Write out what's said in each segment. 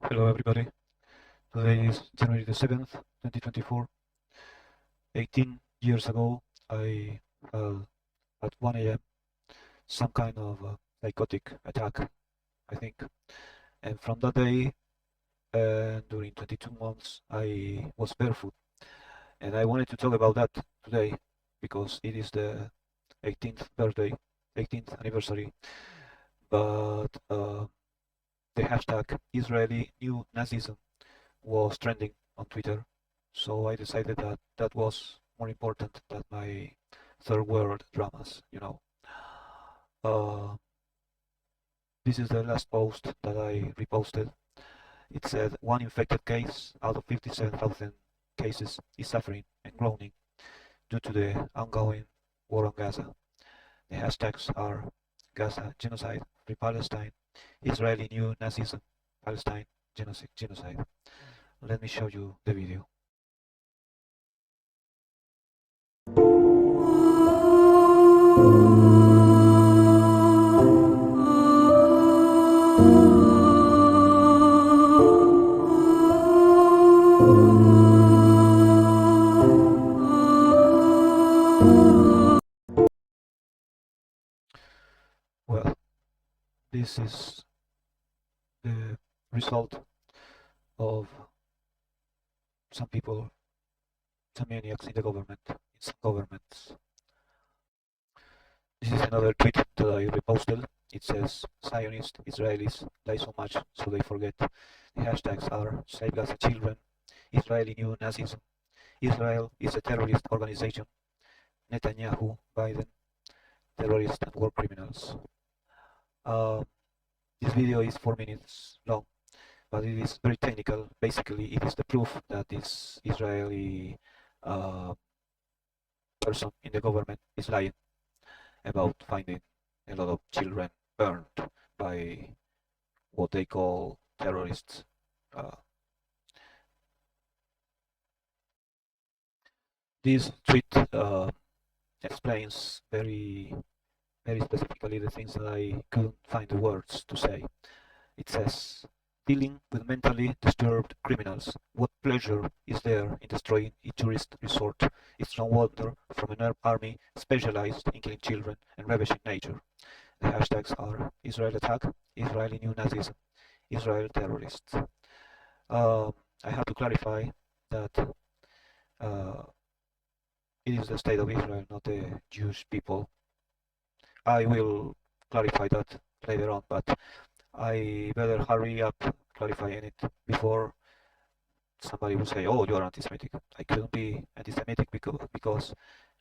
Hello everybody. Today is January the 7th, 2024. 18 years ago, I had at 1 a.m. some kind of psychotic attack, I think. And from that day, during 22 months, I was barefoot. And I wanted to talk about that today because it is the 18th birthday, 18th anniversary. But the hashtag Israeli New Nazism was trending on Twitter. So I decided that that was more important than my third world dramas. Uh, this is the last post that I reposted. It said one infected case out of 57,000 cases is suffering and groaning due to the ongoing war on Gaza. The hashtags are Gaza genocide, free Palestine, Israeli new Nazism, Palestine genocide. Let me show you the video. Well, this is the result of some people, some maniacs in the government, in some governments. This is another tweet that I reposted. It says, Zionist Israelis lie so much so they forget. The hashtags are Save Gaza Children, Israeli New Nazism, Israel is a terrorist organization, Netanyahu, Biden, terrorists and war criminals. This video is 4 minutes long, but it is very technical. Basically, it is the proof that this Israeli person in the government is lying about finding a lot of children burned by what they call terrorists. This tweet explains very specifically the things that I couldn't find the words to say. It says, dealing with mentally disturbed criminals, what pleasure is there in destroying a tourist resort? It's no wonder from an army specialized in killing children and ravaging nature. The hashtags are Israel attack, Israeli new Nazism, Israel terrorists. I have to clarify that it is the state of Israel, not the Jewish people. I will clarify that later on, but I better hurry up clarifying it before somebody will say, oh, you're anti-Semitic. I couldn't be anti-Semitic because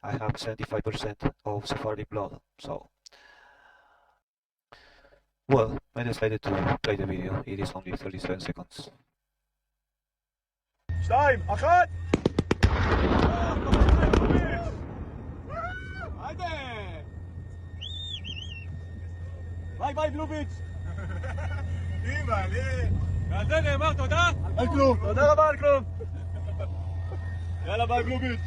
I have 75% of Sephardic blood. So, well, I decided to play the video. It is only 37 seconds. 2, 1. ביי ביי בלוביץ'. אימא'לה. ועל זה נאמר תודה? על כלום. תודה רבה על כלום. יאללה ביי בלוביץ'.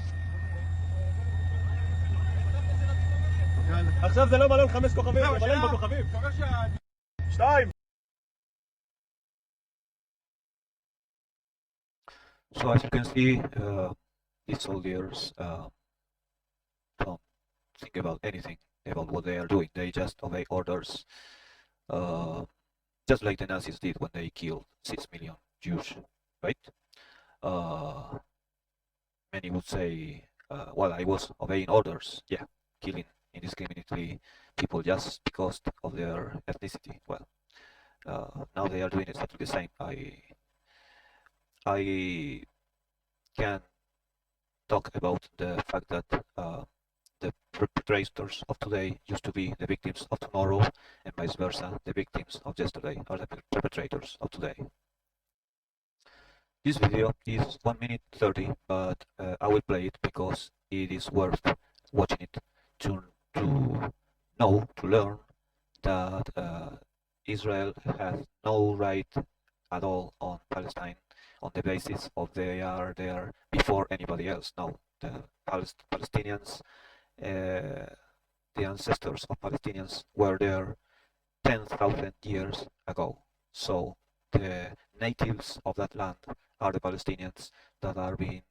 עכשיו זה לא מלון 5 כוכבים, זה מלון בכוכבים. 2. So as you can see, these soldiers don't think about anything about what they are doing. They just obey orders, just like the Nazis did when they killed 6 million Jews, right? Many would say, well, I was obeying orders, yeah, killing indiscriminately people just because of their ethnicity. Well, now they are doing exactly the same. I can talk about the fact that the perpetrators of today used to be the victims of tomorrow, and vice versa, the victims of yesterday are the perpetrators of today. This video is 1 minute 30, but I will play it because it is worth watching it to learn that Israel has no right at all on Palestine on the basis of they are there before anybody else. No, the Palestinians, the ancestors of Palestinians were there 10,000 years ago. So the natives of that land are the Palestinians that are being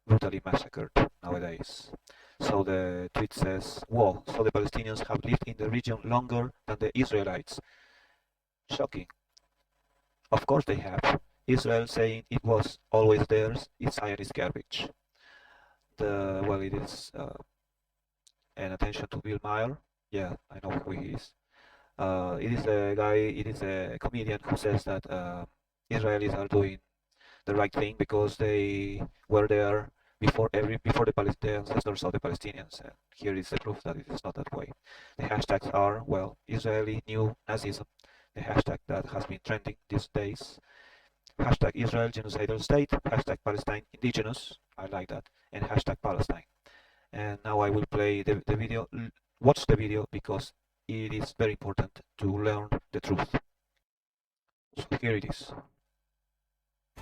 brutally massacred nowadays. So the tweet says, whoa, so the Palestinians have lived in the region longer than the Israelites. Shocking. Of course they have. Israel saying it was always theirs is Zionist garbage. Well, it is an attention to Bill Maher. Yeah, I know who he is. It is a comedian who says that Israelis are doing the right thing because they were there before the ancestors of the Palestinians. And here is the proof that it is not that way. The hashtags are, well, Israeli new Nazism, the hashtag that has been trending these days. Hashtag Israel genocidal state, hashtag Palestine indigenous, I like that, and hashtag Palestine. And now I will play the video. Watch the video because it is very important to learn the truth. So here it is.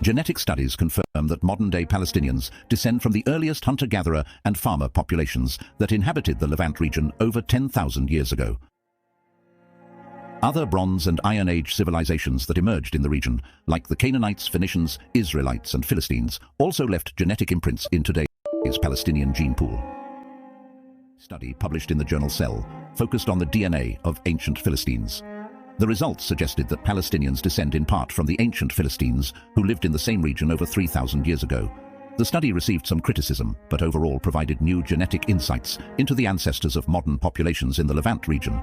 Genetic studies confirm that modern-day Palestinians descend from the earliest hunter-gatherer and farmer populations that inhabited the Levant region over 10,000 years ago. Other Bronze and Iron Age civilizations that emerged in the region, like the Canaanites, Phoenicians, Israelites and Philistines, also left genetic imprints in today's Palestinian gene pool. A study published in the journal Cell focused on the DNA of ancient Philistines. The results suggested that Palestinians descend in part from the ancient Philistines who lived in the same region over 3,000 years ago. The study received some criticism, but overall provided new genetic insights into the ancestors of modern populations in the Levant region.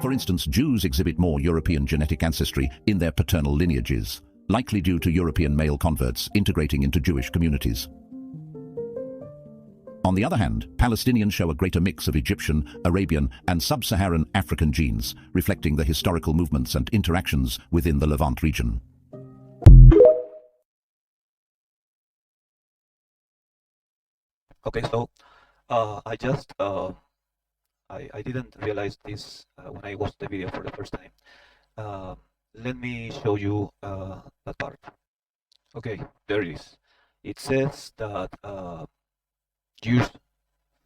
For instance, Jews exhibit more European genetic ancestry in their paternal lineages, likely due to European male converts integrating into Jewish communities. On the other hand, Palestinians show a greater mix of Egyptian, Arabian, and sub-Saharan African genes, reflecting the historical movements and interactions within the Levant region. Okay, so I didn't realize this when I watched the video for the first time. Let me show you that part. Okay, there it is. It says that Jews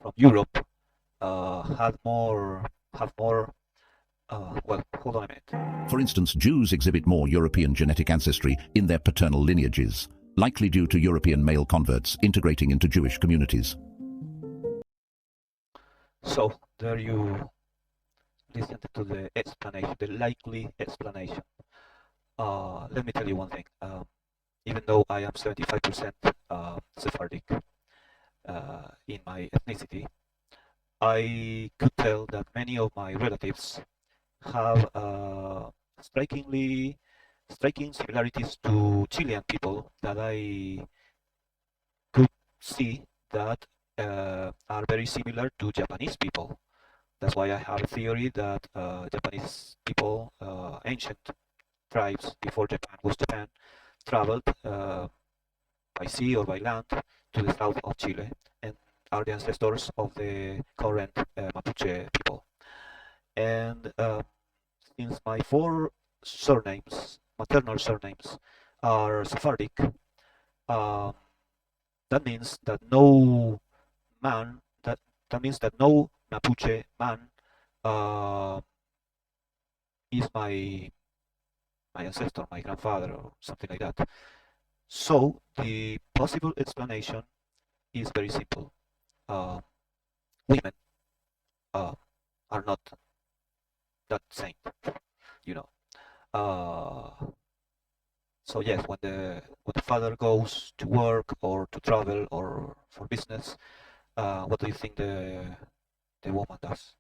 from Europe have more. Well, hold on a minute. For instance, Jews exhibit more European genetic ancestry in their paternal lineages, likely due to European male converts integrating into Jewish communities. So there you listen to the explanation, the likely explanation. Let me tell you one thing. Even though I am 75% Sephardic in my ethnicity, I could tell that many of my relatives have striking similarities to Chilean people that I could see that are very similar to Japanese people. That's why I have a theory that Japanese people, ancient tribes before Japan was Japan, traveled by sea or by land to the south of Chile and are the ancestors of the current Mapuche people. And since my four surnames, maternal surnames, are Sephardic, that means that no man, that means that no Mapuche man is my ancestor, my grandfather, or something like that. So the possible explanation is very simple. Women are not that saint, you know. So yes, when the father goes to work or to travel or for business, what do you think the woman does?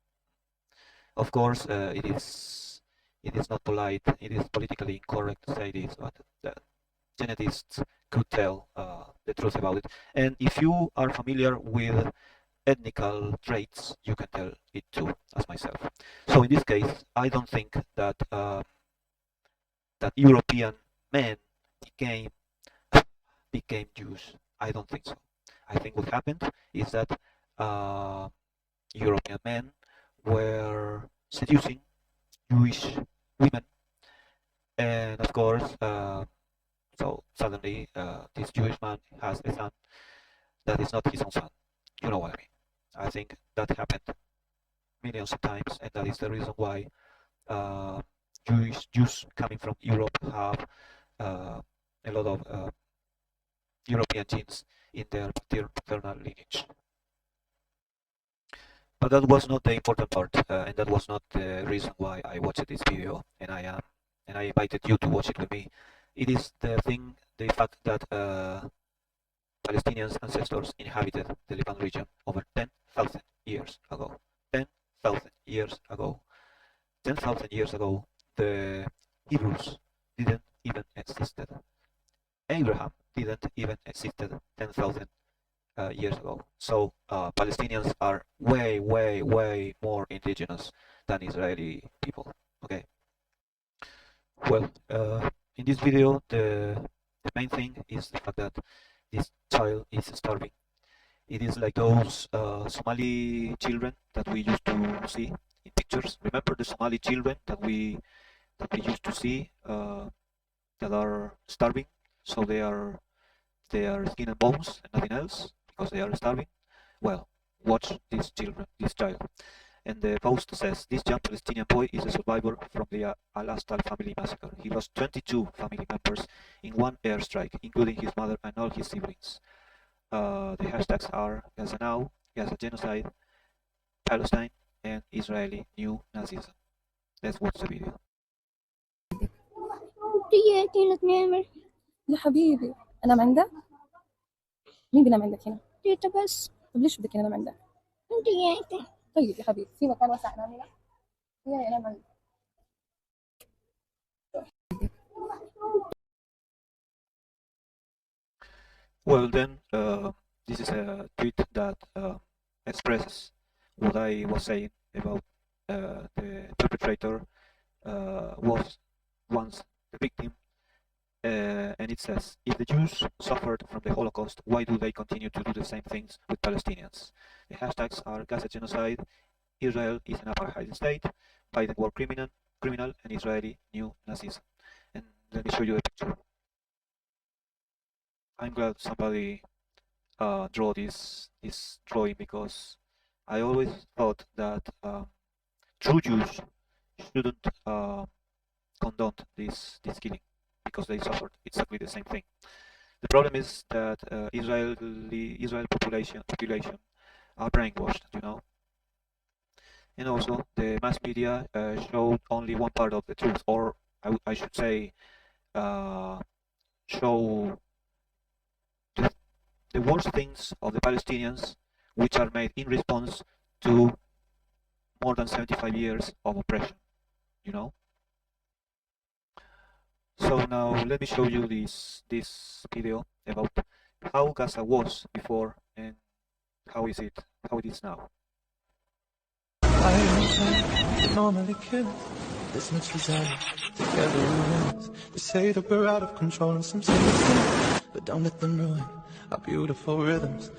Of course, it is not polite. It is politically incorrect to say this, but the geneticists could tell the truth about it. And if you are familiar with ethnical traits, you can tell it too, as myself. So in this case, I don't think that that European men became Jews. I don't think so. I think what happened is that European men were seducing Jewish women, and of course, so suddenly this Jewish man has a son that is not his own son. You know what I mean? I think that happened millions of times, and that is the reason why Jews coming from Europe have a lot of European genes in their paternal lineage. But that was not the important part, and that was not the reason why I watched this video, and I invited you to watch it with me. It is the fact that Palestinians' ancestors inhabited the Levant region over 10,000 years ago. 10,000 years ago. 10,000 years ago, the Hebrews didn't even existed. Abraham didn't even existed 10,000 years ago. So Palestinians are way, way, way more indigenous than Israeli people. Okay. Well, in this video, the main thing is the fact that this child is starving. It is like those Somali children that we used to see in pictures. Remember the Somali children that we used to see that are starving? So they are skin and bones and nothing else because they are starving. Well, watch this child. And the post says, this young Palestinian boy is a survivor from the Al-Astal family massacre. He lost 22 family members in one airstrike, including his mother and all his siblings. The hashtags are Gaza Now, Gaza Genocide, Palestine, and Israeli New Nazism. Let's watch the video. يا حبيبي انام عندك؟ مين بينام عندك هنا؟ تيتا بس. طب ليش بدك انام عندك؟ انت جايته. طيب يا حبيبي في مكان واسع انام هنا؟ يلا انام عندك. Well then, this is a tweet that expresses what I was saying about the perpetrator was once the victim, and it says, if the Jews suffered from the Holocaust, why do they continue to do the same things with Palestinians? The hashtags are Gaza Genocide, Israel is an apartheid state, Biden war criminal, and Israeli New Nazism. And let me show you a picture. I'm glad somebody draw this drawing, because I always thought that true Jews shouldn't condone this killing, because they suffered exactly the same thing. The problem is that Israel population are brainwashed, you know, and also the mass media showed only one part of the truth, or I should say show the worst things of the Palestinians, which are made in response to more than 75 years of oppression, you know. So now let me show you this video about how Gaza was before and how it is now. I normally kill this much desire. Together we win. They say that we're out of control and some say it's not, but don't let them ruin our beautiful rhythms. They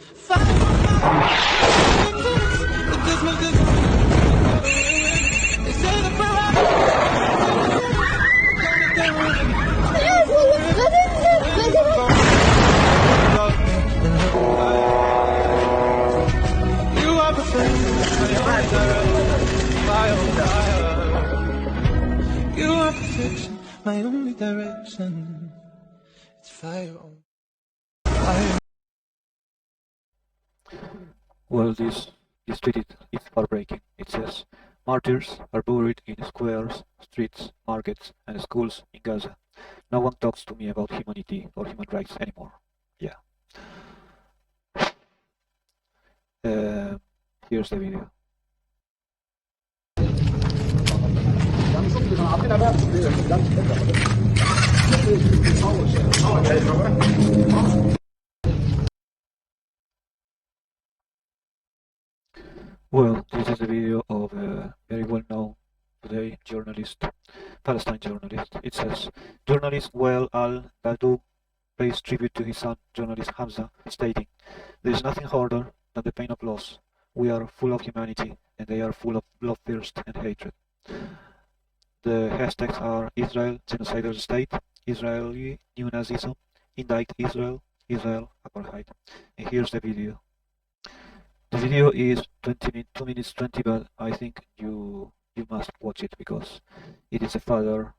say that we're out you are the flame, you are perfection, my only direction. It's fire on fire. Well, this tweet is heartbreaking. It says, martyrs are buried in squares, streets, markets, and schools in Gaza. No one talks to me about humanity or human rights anymore. Yeah. Here's the video. Well, this is the video of a very well-known today journalist, Palestine journalist. It says, journalist Wael al-Dahdouh pays tribute to his son, journalist Hamza, stating, there is nothing harder than the pain of loss. We are full of humanity, and they are full of bloodthirst and hatred. The hashtags are Israel, genocidal state, Israeli New Nazism, indict Israel, Israel apartheid. And here's the video. The video is 2 minutes 20, but I think you must watch it because it is a father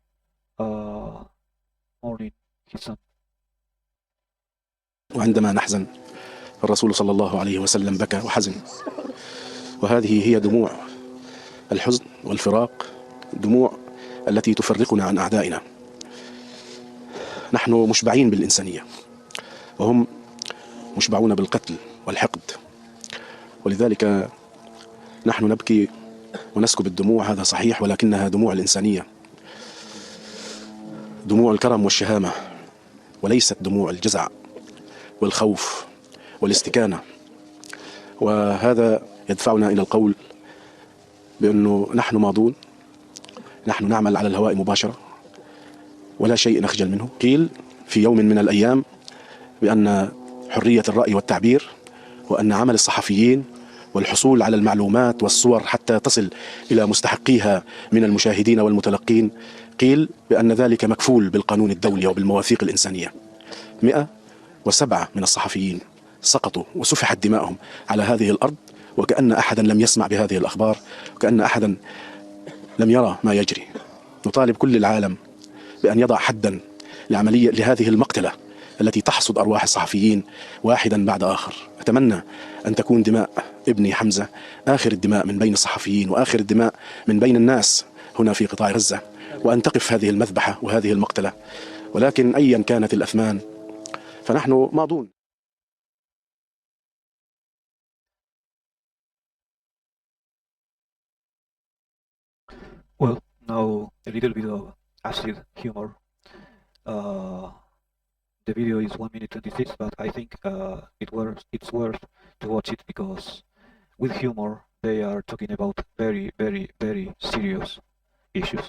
mourning his son. وعندما نحزن الرسول صلى الله عليه وسلم بكى وحزن، وهذه هي دموع الحزن والفراق، دموع التي تفرقنا عن أعدائنا. نحن مشبعين بالإنسانية وهم مشبعون بالقتل والحقد، ولذلك نحن نبكي ونسكب الدموع، هذا صحيح، ولكنها دموع الإنسانية، دموع الكرم والشهامة، وليست دموع الجزع والخوف والاستكانة. وهذا يدفعنا إلى القول بأنه نحن ماضون، نحن نعمل على الهواء مباشرة ولا شيء نخجل منه. قيل في يوم من الأيام بأن حرية الرأي والتعبير وأن عمل الصحفيين والحصول على المعلومات والصور حتى تصل إلى مستحقيها من المشاهدين والمتلقين، قيل بأن ذلك مكفول بالقانون الدولي وبالمواثيق الإنسانية. 107 من الصحفيين سقطوا وسفحت دماؤهم على هذه الأرض، وكأن أحدا لم يسمع بهذه الأخبار، وكأن أحدا لم يرى ما يجري. نطالب كل العالم بأن يضع حدا لهذه المقتلة التي تحصد أرواح الصحفيين واحدا بعد آخر. أتمنى أن تكون دماء ابني حمزة آخر الدماء من بين الصحفيين وآخر الدماء من بين الناس هنا في قطاع غزة، وأن تقف هذه المذبحة وهذه المقتلة. ولكن أيا كانت الأثمان فنحن ماضون. Well, now a little bit of acid humor. The video is 1 minute 26, but I think it's worth to watch it because with humor they are talking about very, very, very serious issues.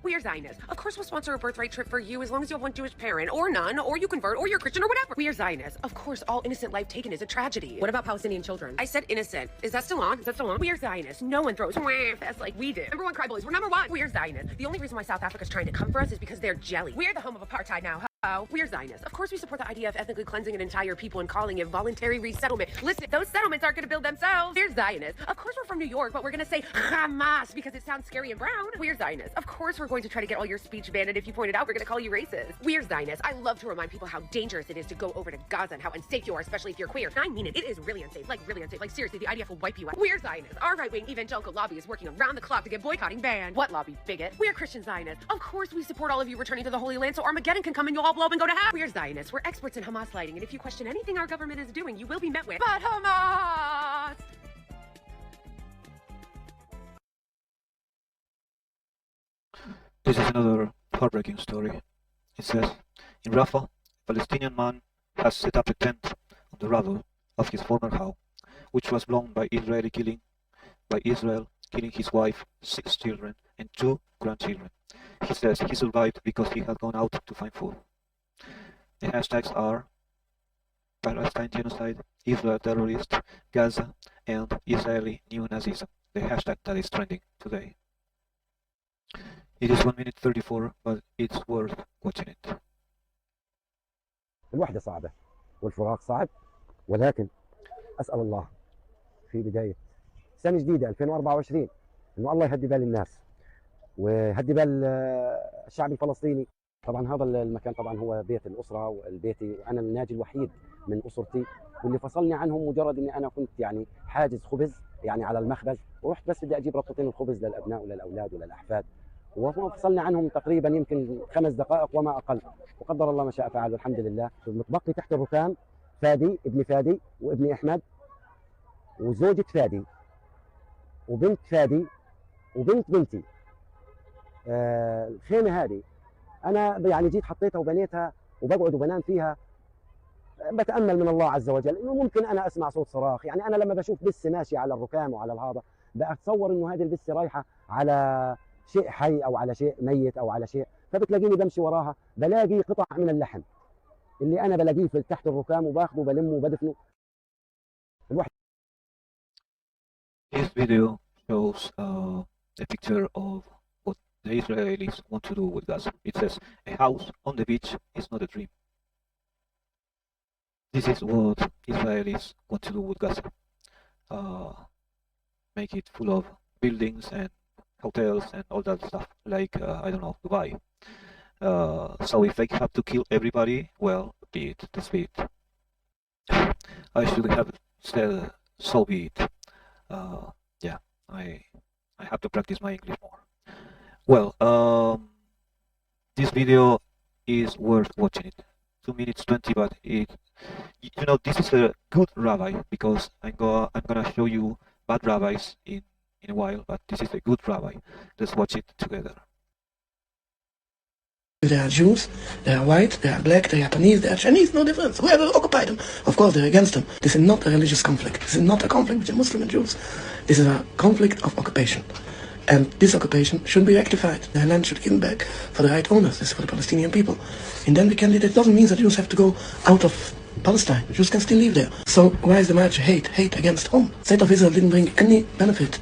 We are Zionists. Of course we'll sponsor a birthright trip for you as long as you have one Jewish parent, or none, or you convert, or you're Christian, or whatever. We are Zionists. Of course, all innocent life taken is a tragedy. What about Palestinian children? I said innocent. Is that still on? Is that still on? We are Zionists. No one throws fast like we did. Number one cry bullies. We're number one. We are Zionists. The only reason why South Africa's trying to come for us is because they're jelly. We are the home of apartheid now. We are Zionists. Of course we support the idea of ethnically cleansing an entire people and calling it voluntary resettlement. Listen, those settlements aren't going to build themselves. We're Zionists. Of course we're from New York, but we're going to say Hamas because it sounds scary and brown. We're Zionists. Of course we're going to try to get all your speech banned, and if you point it out, we're going to call you racist. We're Zionists. I love to remind people how dangerous it is to go over to Gaza and how unsafe you are, especially if you're queer. I mean it. It is really unsafe. Like, really unsafe. Like, seriously, the IDF will wipe you out. We're Zionists. Our right-wing evangelical lobby is working around the clock to get boycotting banned. What lobby, bigot? We're Christian Zionists. Of course we support all of you returning to the Holy Land so Armageddon can come and you'll all blow up and go to hell. We're Zionists. We're experts in Hamas lighting, and if you question anything our government is doing, you will be met with, but Hamas! This is another heartbreaking story. It says, in Rafah, a Palestinian man has set up a tent on the rubble of his former house, which was blown by Israel killing his wife, 6 children, and 2 grandchildren. He says he survived because he had gone out to find food. The hashtags are Palestine genocide, Israel terrorist, Gaza, and Israeli neo-Nazism, the hashtag that is trending today. It is 1 minute 34, but it's worth watching it. الوحدة صعبة والفراق صعب، ولكن أسأل الله في بداية سنة جديدة 2024 إنه الله يهدي بال الناس ويهدي بال الشعب الفلسطيني. طبعا هذا المكان طبعا هو بيت الأسرة والبيتي، وأنا الناجي الوحيد من أسرتي، واللي فصلني عنهم مجرد إني أنا كنت يعني حاجز خبز يعني على المخبز، ورحت بس بدي أجيب ربطتين الخبز للأبناء وللأولاد وللأحفاد، وفصلني عنهم تقريبا يمكن 5 دقائق وما أقل، وقدر الله ما شاء فعل والحمد لله. متبقي تحت الركام فادي، ابني فادي وابني أحمد وزوجة فادي وبنت فادي وبنت بنتي. الخيمة هذه أنا يعني جيت حطيتها وبنيتها وبقعد وبنام فيها، بتأمل من الله عز وجل إنه ممكن أنا أسمع صوت صراخ. يعني أنا لما بشوف بسة ماشية على الركام وعلى الهذا بتصور إنه هذه البسة رايحة على شيء حي أو على شيء ميت أو على شيء، فبتلاقيني بمشي وراها بلاقي قطع من اللحم اللي أنا بلاقيه في تحت الركام وباخده وبلمه وبدفنه. This video shows a picture of what the Israelis want to do with Gaza. It says, a house on the beach is not a dream. This is what Israelis want to do with Gaza. Make it full of buildings and hotels and all that stuff, like, I don't know, Dubai. So if they have to kill everybody, well, be it, that's be it. I should have said, so be it. Yeah, I have to practice my English more. Well, this video is worth watching it. 2 minutes 20, but you know, this is a good rabbi, because I'm gonna show you bad rabbis in a while, but this is a good rabbi. Let's watch it together. They are Jews, they are white, they are black, they are Japanese, they are Chinese, no difference. Whoever occupied them, of course they're against them. This is not a religious conflict. This is not a conflict between Muslim and Jews. This is a conflict of occupation. And this occupation should be rectified. The land should be given back for the right owners. This is for the Palestinian people. And then it doesn't mean that Jews have to go out of Palestine. Jews can still live there. So why is the march hate against whom? State of Israel didn't bring any benefit,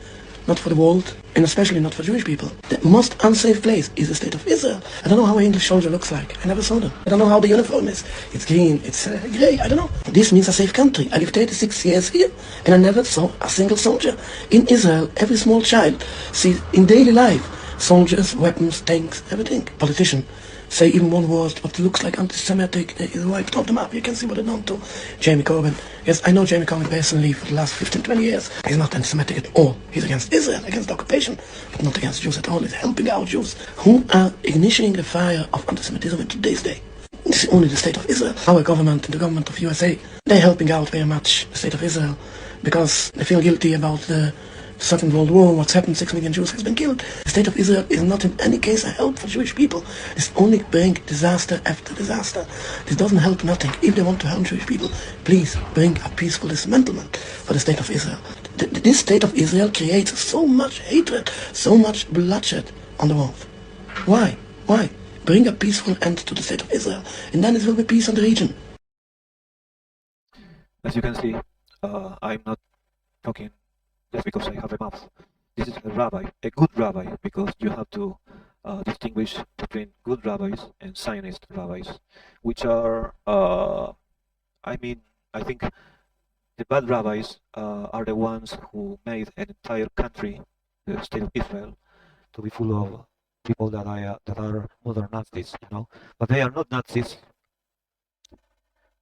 not for the world, and especially not for Jewish people. The most unsafe place is the state of Israel. I don't know how an English soldier looks like. I never saw them. I don't know how the uniform is. It's green, it's grey, I don't know. This means a safe country. I lived 36 years here, and I never saw a single soldier. In Israel, every small child sees in daily life soldiers, weapons, tanks, everything. Politician say even one word what looks like anti-Semitic is wiped off the map. You can see what they've done to Jamie Corbyn. Yes, I know Jamie Corbyn personally for the last 15-20 years. He's not anti-Semitic at all. He's against Israel, against the occupation, but not against Jews at all. He's helping out Jews who are igniting the fire of anti-Semitism in today's day. This is only the state of Israel. Our government and the government of USA, they're helping out very much the state of Israel because they feel guilty about the Second World War, what's happened, 6 million Jews has been killed. The state of Israel is not in any case a help for Jewish people. This only brings disaster after disaster. This doesn't help nothing. If they want to help Jewish people, please bring a peaceful dismantlement for the state of Israel. This state of Israel creates so much hatred, so much bloodshed on the world. Why? Why? Bring a peaceful end to the state of Israel, and then it will be peace in the region. As you can see, I'm not talking just because I have a mouth. This is a rabbi, a good rabbi, because you have to distinguish between good rabbis and Zionist rabbis, which are, I think the bad rabbis are the ones who made an entire country, the state of Israel, to be full of people that are modern Nazis, you know. But they are not Nazis.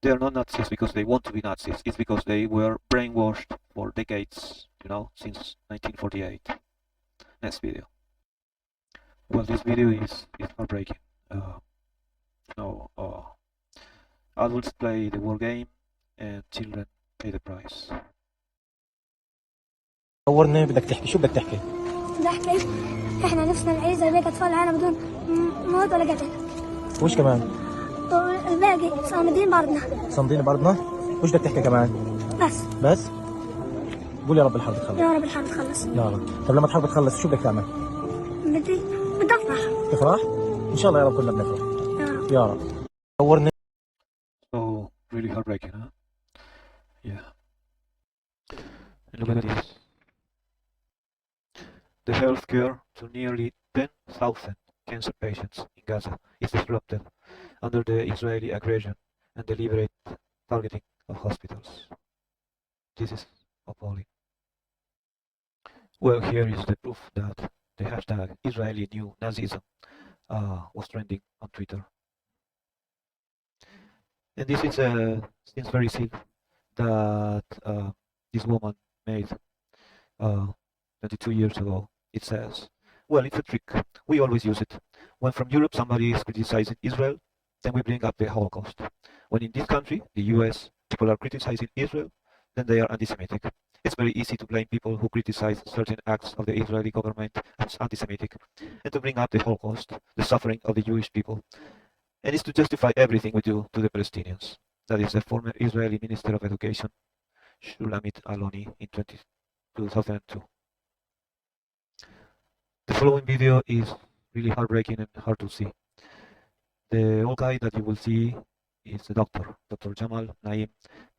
They are not Nazis because they want to be Nazis. It's because they were brainwashed for decades, you know, since 1948. Next video. Well, this video is heartbreaking. Adults play the war game and children pay the price. صورني بدك تحكي شو بدك تحكي؟ بدي احكي احنا نفسنا نعيش زي بيك اطفال العالم بدون موت ولا قتل. وش كمان؟ والباقي صامدين بارضنا. صامدين بارضنا؟ وش بدك تحكي كمان؟ بس؟ قول يا رب الحرب تخلص. يا رب الحرب تخلص. يا رب. طب لما الحرب تخلص شو بدك تعمل؟ بدي افرح. تفرح؟ ان شاء الله يا رب كلنا بنفرح. يا رب. يا رب. صورني. So really heartbreaking, huh? Yeah. Look at this. The healthcare to nearly 10,000 cancer patients in Gaza is disrupted under the Israeli aggression and deliberate targeting of hospitals. This is appalling. Well, here is the proof that the hashtag Israeli New Nazism was trending on Twitter. And this is seems very sick that this woman made 22 years ago. It says, well, it's a trick. We always use it. When from Europe somebody is criticizing Israel, then we bring up the Holocaust. When in this country, the US, people are criticizing Israel, then they are anti-Semitic. It's very easy to blame people who criticize certain acts of the Israeli government as anti-Semitic, and to bring up the Holocaust, the suffering of the Jewish people. And it's to justify everything we do to the Palestinians. That is the former Israeli Minister of Education, Shulamit Aloni, in 2002. The following video is really heartbreaking and hard to see. The old guy that you will see is the doctor, Dr. Jamal Naim,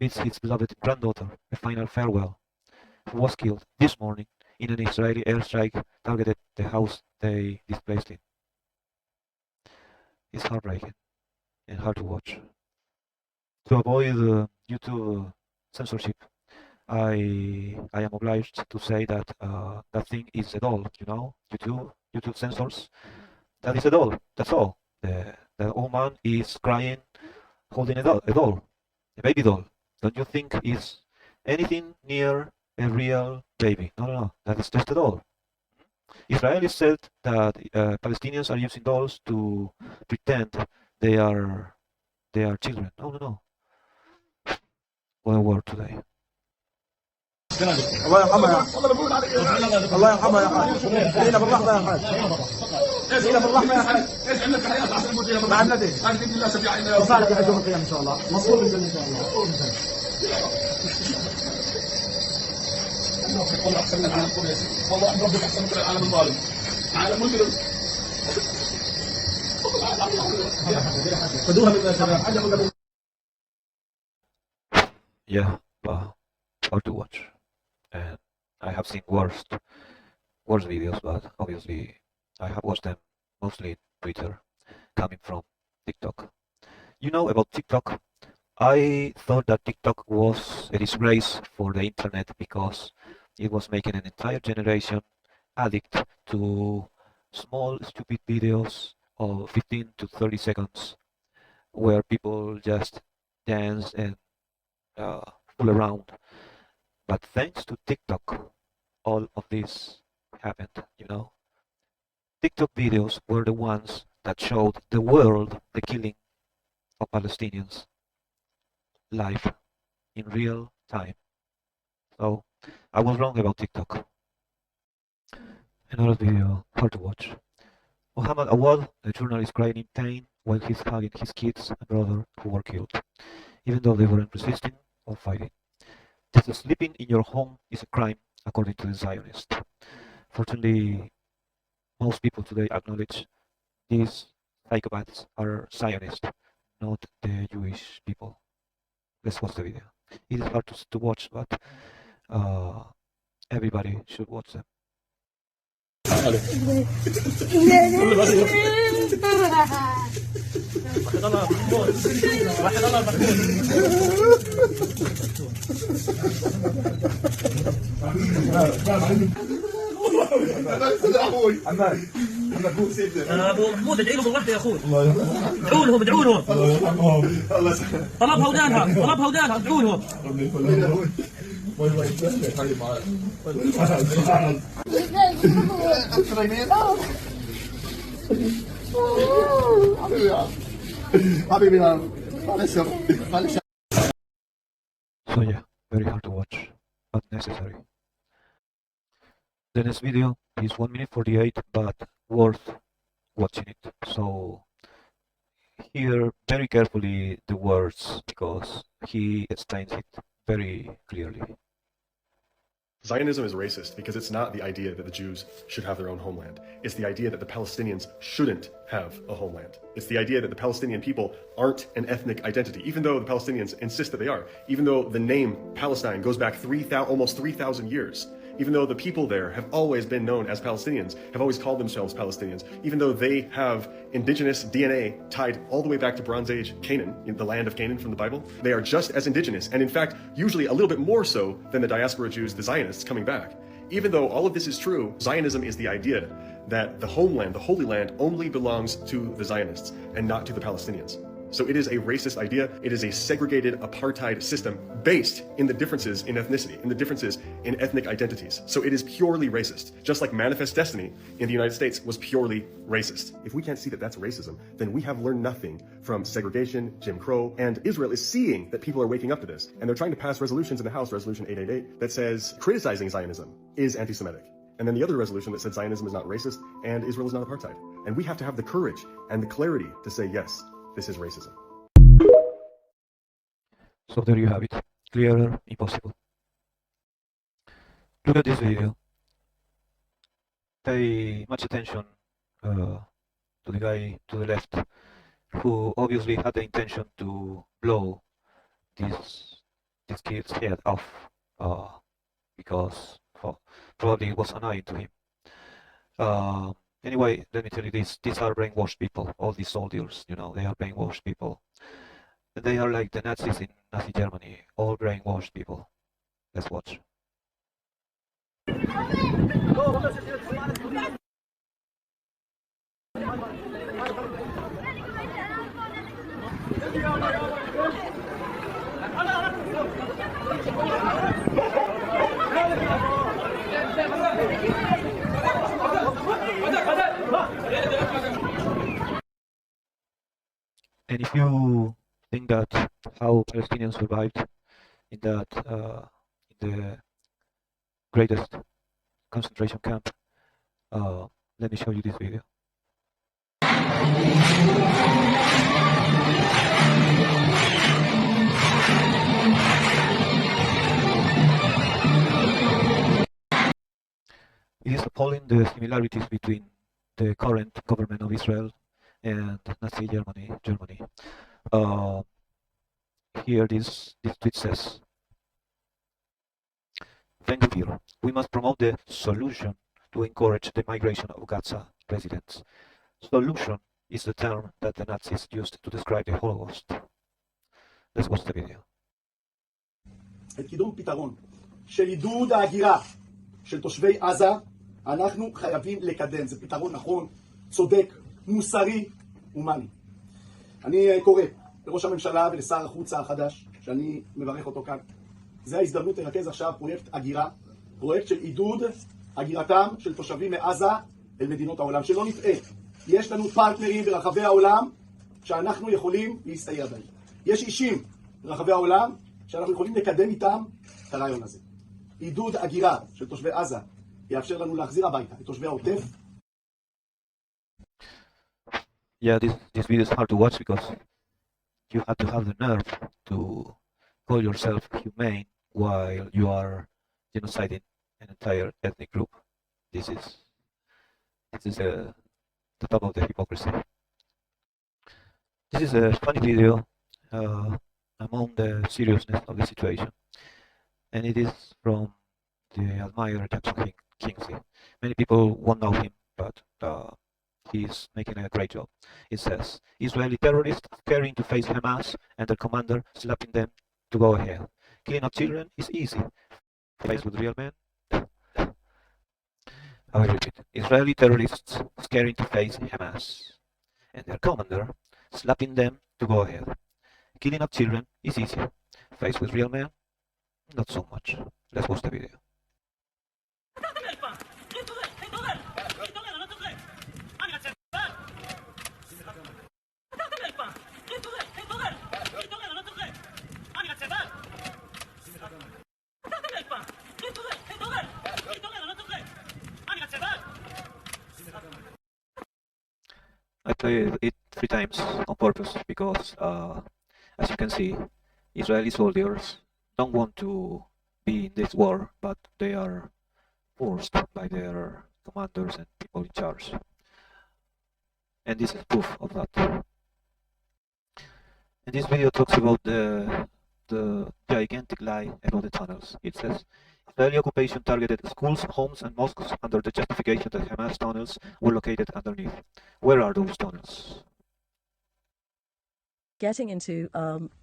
bids his beloved granddaughter a final farewell, who was killed this morning in an Israeli airstrike targeted the house they displaced in. It's heartbreaking and hard to watch. To avoid YouTube censorship, I am obliged to say that that thing is a doll, you know, YouTube censors. That is a doll, that's all. The old man is crying, holding a doll, a baby doll. Don't you think is anything near a real baby? No. That is just a doll. Israelis said that Palestinians are using dolls to pretend they are children. No. What a word today. الله يرحمها يا الله يرحمها يا حاج لينا بالرحمه يا حاج لينا بالرحمه يا حاج ايش عندك حياه عشان المدير مع النبي انا باذن الله شفيع عنا وصالح يا يوم القيامه ان شاء الله مصروف بالجنه ان شاء الله والله احسن من العالم كله والله ربك احسن من العالم الظالم عالم مجرم خذوها من الشباب. Yeah, hard to watch. And I have seen worse videos, but obviously I have watched them mostly Twitter, coming from TikTok. You know about TikTok? I thought that TikTok was a disgrace for the internet because it was making an entire generation addict to small stupid videos of 15 to 30 seconds where people just dance and fool around. But thanks to TikTok, all of this happened, you know. TikTok videos were the ones that showed the world the killing of Palestinians live in real time. So I was wrong about TikTok. Another video, hard to watch. Muhammad Awad, a journalist, crying in pain while he's hugging his kids and brother who were killed, even though they weren't resisting or fighting. Just sleeping in your home is a crime, according to the Zionists. Fortunately, most people today acknowledge these psychopaths are Zionists, not the Jewish people. Let's watch the video. It is hard to watch, but everybody should watch them. محمود ادعي له بالرحمه يا اخوي ادعوا لهم طلبها ودانها ادعوا لهم So yeah, very hard to watch, but necessary. The next video is 1 minute 48, but worth watching it. So hear very carefully the words because he explains it very clearly. Zionism is racist because it's not the idea that the Jews should have their own homeland. It's the idea that the Palestinians shouldn't have a homeland. It's the idea that the Palestinian people aren't an ethnic identity, even though the Palestinians insist that they are, even though the name Palestine goes back almost 3,000 years. Even though the people there have always been known as Palestinians, have always called themselves Palestinians, even though they have indigenous DNA tied all the way back to Bronze Age Canaan, in the land of Canaan from the Bible, they are just as indigenous, and in fact, usually a little bit more so than the diaspora Jews, the Zionists, coming back. Even though all of this is true, Zionism is the idea that the homeland, the Holy Land, only belongs to the Zionists and not to the Palestinians. So it is a racist idea. It is a segregated apartheid system based in the differences in ethnicity, in the differences in ethnic identities. So it is purely racist, just like Manifest Destiny in the United States was purely racist. If we can't see that that's racism, then we have learned nothing from segregation, Jim Crow, and Israel is seeing that people are waking up to this. And they're trying to pass resolutions in the House, Resolution 888, that says criticizing Zionism is anti-Semitic. And then the other resolution that said Zionism is not racist and Israel is not apartheid. And we have to have the courage and the clarity to say, yes, this is racism. So there you have it. Clearer, impossible. Look at this video. Pay much attention to the guy to the left, who obviously had the intention to blow this kid's head off because probably it was annoying to him. Anyway, let me tell you this. These are brainwashed people. All these soldiers, you know, they are brainwashed people. They are like the Nazis in Nazi Germany. All brainwashed people. Let's watch. And if you think that how Palestinians survived in that in the greatest concentration camp, let me show you this video. It is appalling the similarities between the current government of Israel and Nazi Germany. Here this tweet says, "Thank you. We must promote the solution to encourage the migration of Gaza residents. Solution is the term that the Nazis used to describe the Holocaust." Let's watch the video. את קידום פתרון של עידוד ההגירה של תושבי עזה אנחנו חייבים לקדם. זה פתרון נכון, צודק, מוסרי, הומני. אני קורא לראש הממשלה ולשר החוץ החדש, שאני מברך אותו כאן. זה ההזדמנות לרכז עכשיו פרויקט הגירה, פרויקט של עידוד הגירתם של תושבים מעזה אל מדינות העולם. שלא נטעה, יש לנו פרטנרים ברחבי העולם שאנחנו יכולים להסתייע בהם. יש אישים ברחבי העולם שאנחנו יכולים לקדם איתם את הרעיון הזה. עידוד הגירה של תושבי עזה יאפשר לנו להחזיר הביתה את תושבי העוטף. Yeah, this video is hard to watch because you have to have the nerve to call yourself humane while you are genociding an entire ethnic group. This is the top of the hypocrisy. This is a funny video among the seriousness of the situation, and it is from the admirer Jackson Kingsley. Many people won't know him, but he's making a great job. It says, "Israeli terrorists scaring to face Hamas and their commander slapping them to go ahead. Killing of children is easy. Faced with real men." I will repeat. Israeli terrorists scaring to face Hamas and their commander slapping them to go ahead. Killing of children is easy. Faced with real men, not so much. Let's watch the video. I played it 3 times on purpose because, as you can see, Israeli soldiers don't want to be in this war, but they are forced by their commanders and people in charge. And this is proof of that. And this video talks about the gigantic lie about the tunnels. It says, Israeli occupation targeted schools, homes, and mosques under the justification that Hamas tunnels were located underneath. Where are those tunnels? Getting into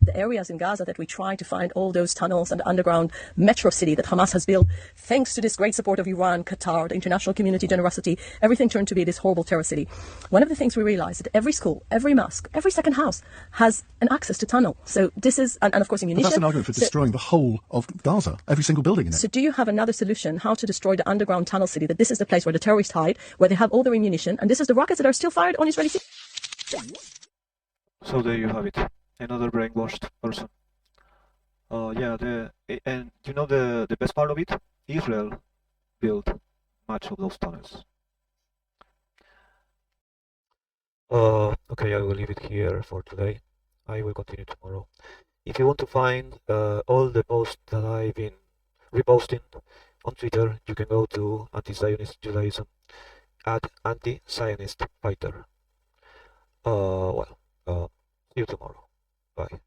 the areas in Gaza that we try to find all those tunnels and underground metro city that Hamas has built, thanks to this great support of Iran, Qatar, the international community generosity, everything turned to be this horrible terror city. One of the things we realized that every school, every mosque, every second house has an access to tunnel. So this is, and of course ammunition. But that's an argument for destroying the whole of Gaza, every single building in it. So do you have another solution how to destroy the underground tunnel city, that this is the place where the terrorists hide, where they have all their ammunition, and this is the rockets that are still fired on Israeli cities? So there you have it, another brainwashed person. And you know the best part of it? Israel built much of those tunnels. Okay, I will leave it here for today. I will continue tomorrow. If you want to find all the posts that I've been reposting on Twitter, you can go to Anti-Zionist Judaism at Anti-Zionist Fighter. See you tomorrow. Bye.